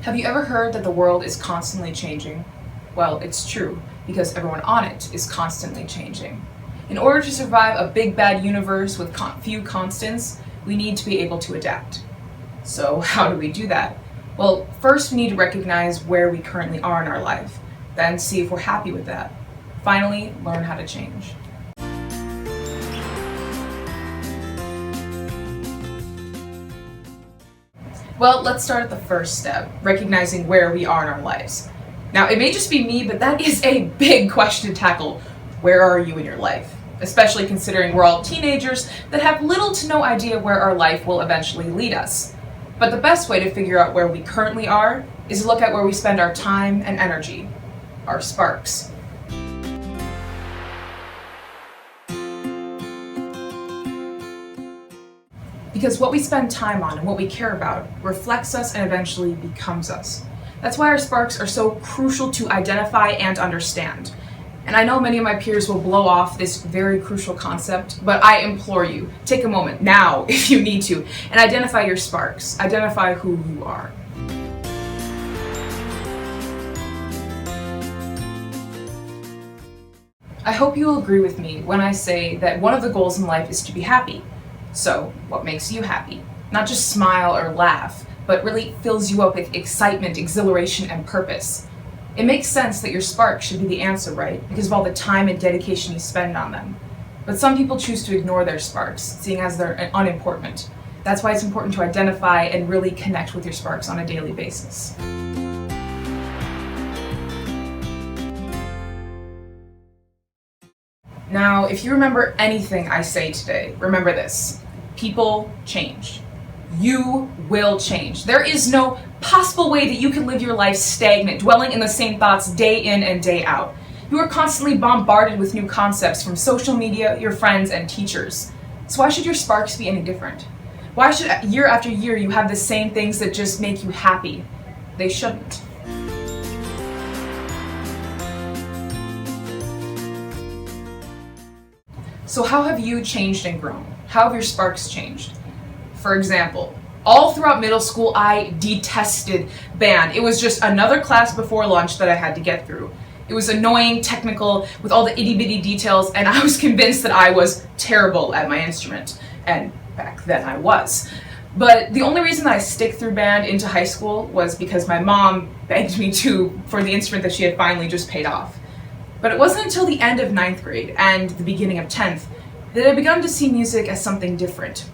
Have you ever heard that the world is constantly changing? Well, it's true, because everyone on it is constantly changing. In order to survive a big bad universe with few constants, we need to be able to adapt. So how do we do that? Well, first we need to recognize where we currently are in our life, then see if we're happy with that. Finally, learn how to change. Well, let's start at the first step, recognizing where we are in our lives. Now, it may just be me, but that is a big question to tackle. Where are you in your life? Especially considering we're all teenagers that have little to no idea where our life will eventually lead us. But the best way to figure out where we currently are is to look at where we spend our time and energy, our sparks. Because what we spend time on and what we care about reflects us and eventually becomes us. That's why our sparks are so crucial to identify and understand. And I know many of my peers will blow off this very crucial concept, but I implore you, take a moment now if you need to, and identify your sparks. Identify who you are. I hope you will agree with me when I say that one of the goals in life is to be happy. So, what makes you happy? Not just smile or laugh, but really fills you up with excitement, exhilaration, and purpose. It makes sense that your spark should be the answer, right? Because of all the time and dedication you spend on them. But some people choose to ignore their sparks, seeing as they're unimportant. That's why it's important to identify and really connect with your sparks on a daily basis. Now, if you remember anything I say today, remember this. People change. You will change. There is no possible way that you can live your life stagnant, dwelling in the same thoughts day in and day out. You are constantly bombarded with new concepts from social media, your friends, and teachers. So why should your sparks be any different? Why should year after year you have the same things that just make you happy? They shouldn't. So how have you changed and grown? How have your sparks changed? For example, all throughout middle school, I detested band. It was just another class before lunch that I had to get through. It was annoying, technical, with all the itty-bitty details, and I was convinced that I was terrible at my instrument. And back then I was. But the only reason that I stick through band into high school was because my mom begged me to for the instrument that she had finally just paid off. But it wasn't until the end of 9th grade and the beginning of 10th that I began to see music as something different.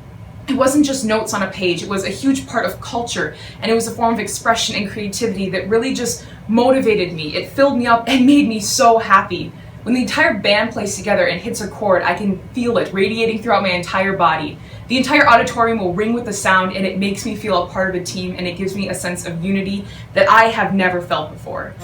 It wasn't just notes on a page, it was a huge part of culture, and it was a form of expression and creativity that really just motivated me. It filled me up and made me so happy. When the entire band plays together and hits a chord, I can feel it radiating throughout my entire body. The entire auditorium will ring with the sound, and it makes me feel a part of a team, and it gives me a sense of unity that I have never felt before.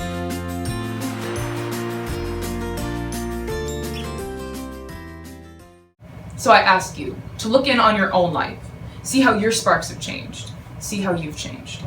So I ask you to look in on your own life, see how your sparks have changed, see how you've changed.